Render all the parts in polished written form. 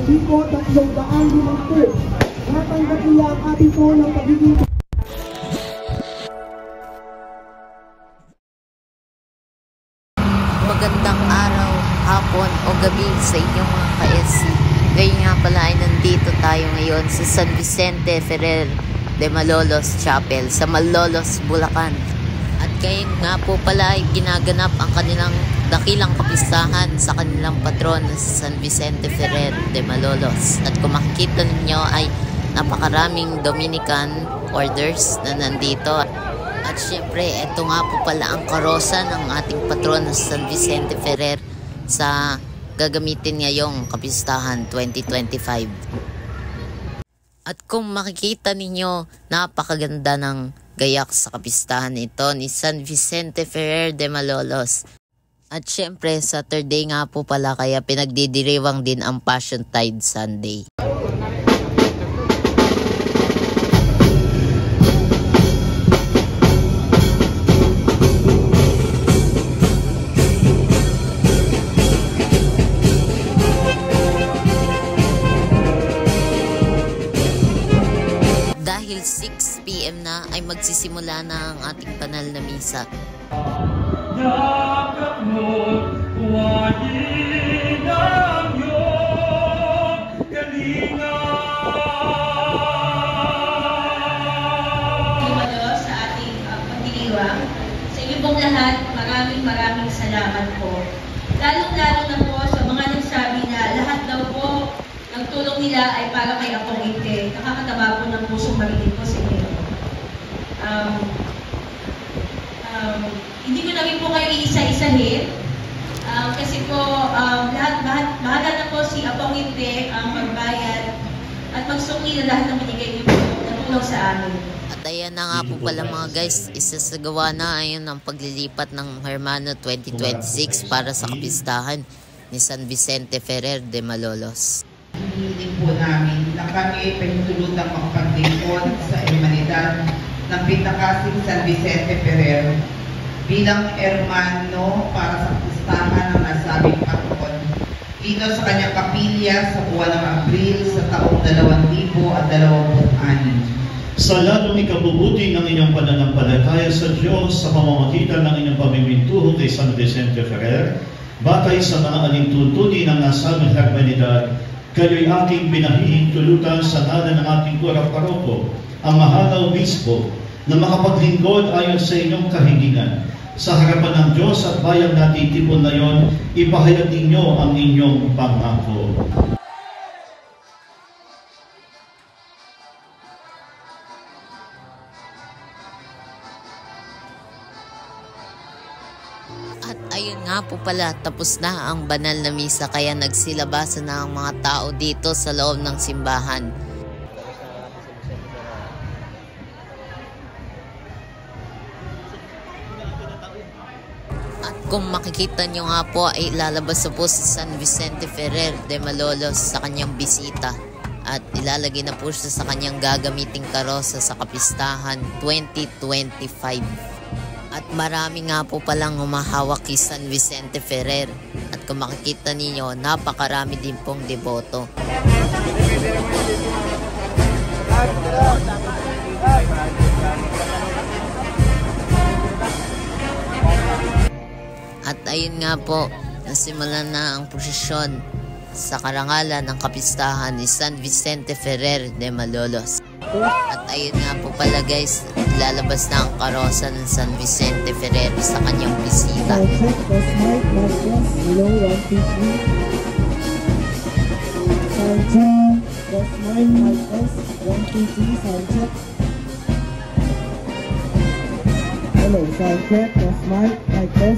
Biko 350. Natanggap niya ang ating po ng pagiging Magandang araw, hapon o gabi sa inyong mga ka-SC. Ngayon nga pala ay nandito tayo ngayon sa San Vicente Ferrer de Malolos Chapel sa Malolos, Bulacan. At ngayon nga po pala ay ginaganap ang kanilang dakilang kapistahan sa kanilang patron na si San Vicente Ferrer de Malolos. At kung makikita ninyo ay napakaraming Dominican orders na nandito. At syempre, ito nga po pala ang karosa ng ating patron na San Vicente Ferrer sa gagamitin ngayong kapistahan 2025. At kung makikita ninyo, napakaganda ng gayak sa kapistahan ito ni San Vicente Ferrer de Malolos. At syempre, Saturday nga po pala kaya pinagdidiriwang din ang Passion Tide Sunday. Dahil 6 PM na ay magsisimula na ang ating banal na misa. Sa ating pagdiriwang. Sa inyo pong lahat, maraming salamat po. Lalong-lalo na po sa mga nagsabi na lahat daw po ng tulong nila ay para kay Apong Inte. Nakakataba po ng pusong marinig po sa inyo. Hindi ko na rin po kayo iisa-isahin. Kasi po, bahala na po si Apong Inte ang magbayad at magsukli na lahat ng binigay niyo po na tulong sa amin. At ayan na nga po pala mga guys, isasagawa na ayun ang paglilipat ng Hermano 2026 para sa kapistahan ni San Vicente Ferrer de Malolos. Hinihiling po namin na kami pinutulutang magpaglingkod sa humanidad ng Pintakasing San Vicente Ferrer bilang hermano para sa kapistahan ng nasabing patron dito sa kanyang kapilya sa buwan ng Abril sa taong 2026. Sa lalong ikabubuti ng inyong pananampalataya sa Diyos sa pamamagitan ng inyong pamimintuho kay San Vicente Ferrer, batay sa mga alintuntunin ng nasabing hermanidad, kayo'y aking pinahihintulutan sa ngalan ng ating kurang paroko, ang mahal obispo, na makapaglingkod ayon sa inyong kahilingan. Sa harapan ng Diyos at bayang natitipon na yon, ipahayag ninyo ang inyong pangako. At ayun nga po pala, tapos na ang banal na misa kaya nagsilabasan na ang mga tao dito sa loob ng simbahan. At kung makikita nyo nga po ay lalabas na po si San Vicente Ferrer de Malolos sa kanyang bisita. At ilalagay na po siya sa kanyang gagamiting karosa sa kapistahan 2025. At marami nga po palang humahawak kay San Vicente Ferrer. At kung makikita ninyo, napakarami din pong deboto. At ayun nga po, nasimulan na ang prosesyon sa karangalan ng kapistahan ni San Vicente Ferrer de Malolos. At ayun nga po pala guys, lalabas na ang karosa ng San Vicente Ferrer sa kanyang bisita. Hello, sound check, that's mic, like this.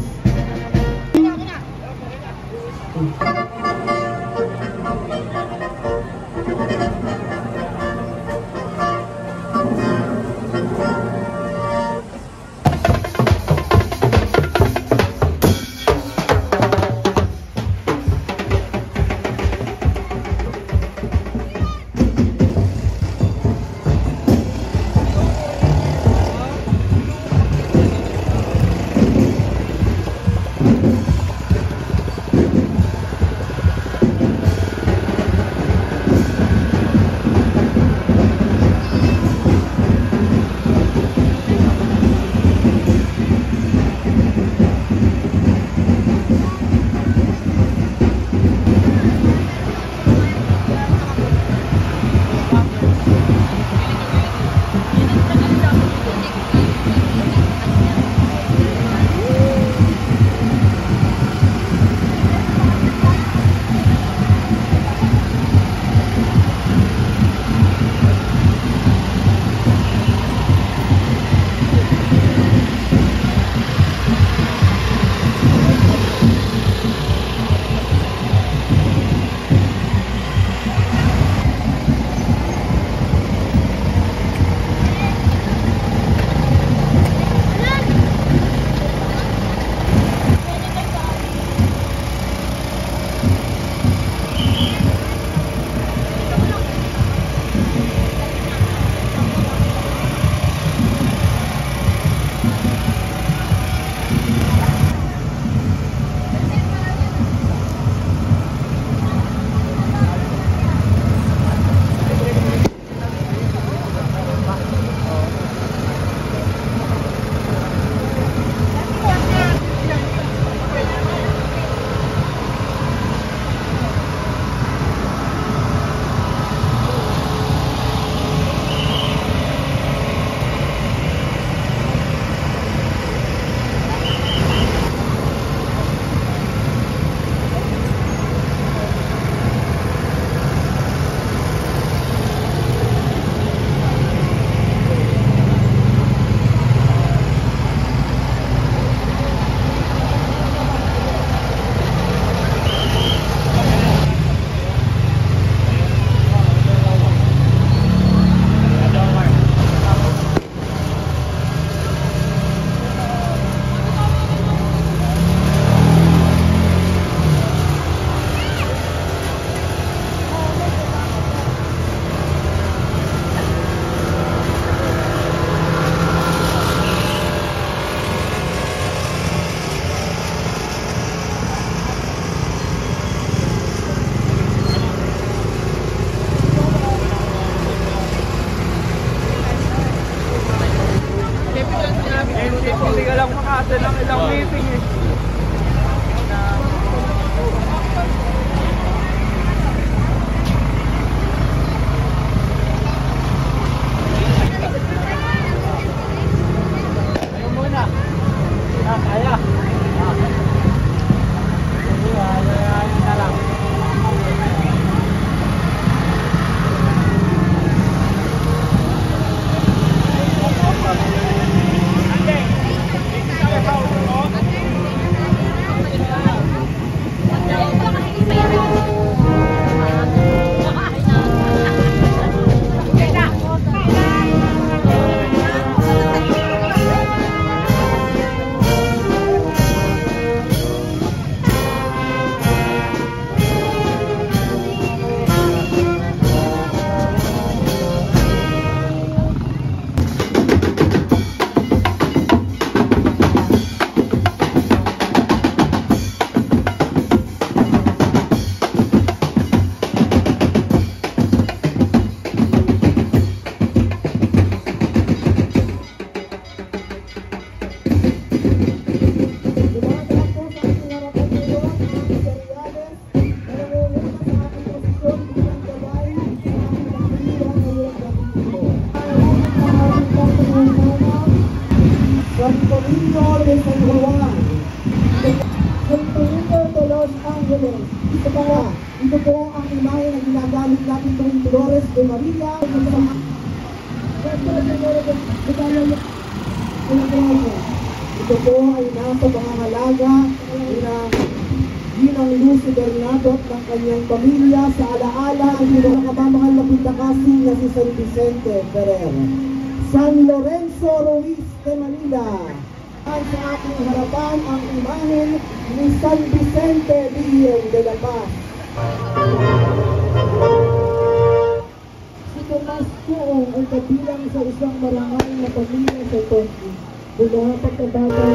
Ito po ang imahe na ginagamit natin ng Dolores de Maria. Ito po ay nasa pangangalaga ng Ginang Lucy Bernadotte ng kanyang pamilya sa alaala ang pinakamamahal na pintakasing na si San Vicente Ferrer. San Lorenzo Ruiz de Manila. At sa ating harapan ang imahen ni San Vicente Villen de la Paz. Si Tomas Coong ay kabilang sa isang marangay na pamilya sa Tonki. Mula pagkabata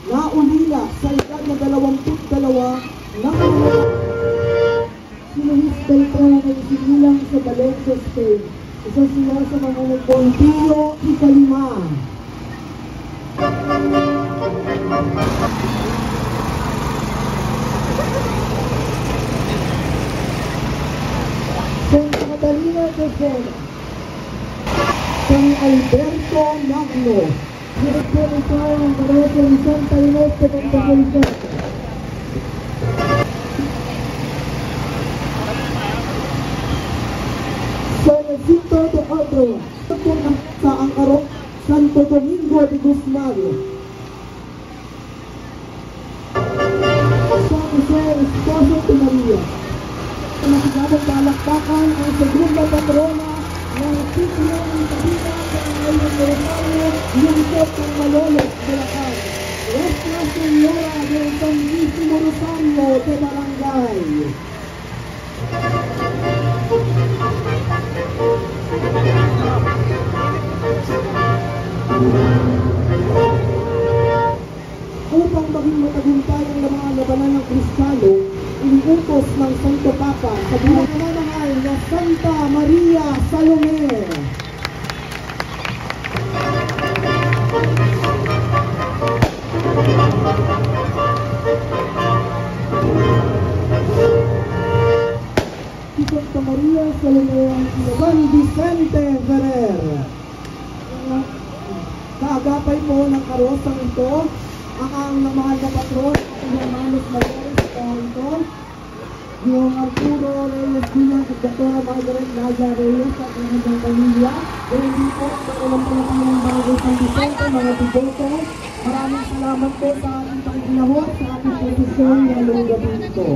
naulila sa edad na 22 ng si Luis Beltran ay sinilang sa Valencia, Spain. Isa sila sa mga nagpontiyo ikalima. San Catalina de Sena, San Alberto Magno, direktor ito ng parokya ni Santa Inés de Montepulciano. San Jacinto de Otro, sa Angkarok, Santo Domingo de Guzman. San Jose Esposo de Maria. Nasigamang palakpakan ang segunda patrona ng Sitio ng Kabila sa Ngayon Rosario, lungsod ng Malolos, Bulacan. Nuestra Señora del Santísimo Rosario de Barangay. Upang maging matagumpay ang mga labanan ng Kristalo, inuutos ng Santo Papa sa pinakamanahal na Santa Maria Salome. Si Santa Maria Salome ang San Vicente Ferrer. Kaagapay po ng karosang ito ang mahal na patron ng Hermanos Mayores ito, yung Arturo Reyes Villan at Dr. Margaret Laza Reyes at ang kanyang pamilya. Ganyan din po sa ulang ng Barangay San Vicente, mga tiboto. Maraming salamat po sa ating pakikinahon sa ating posisyon ngayong gabi ito.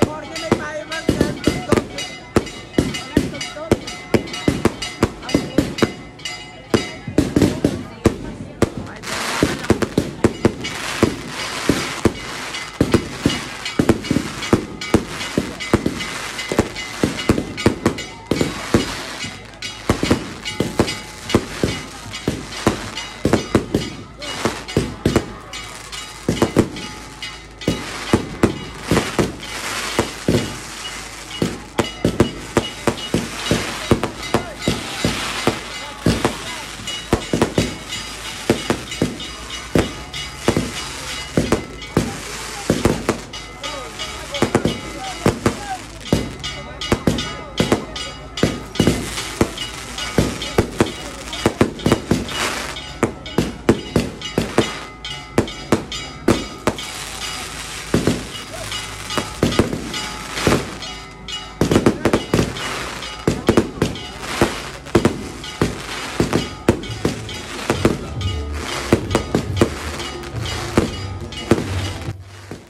Order may tayo mag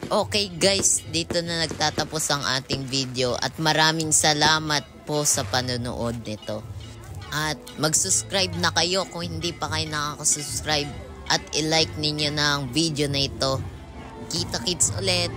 Okay guys, dito na nagtatapos ang ating video at maraming salamat po sa panonood nito. At mag-subscribe na kayo kung hindi pa kayo nakaka-subscribe at i-like ninyo na ang video na ito. Kita-kits ulit!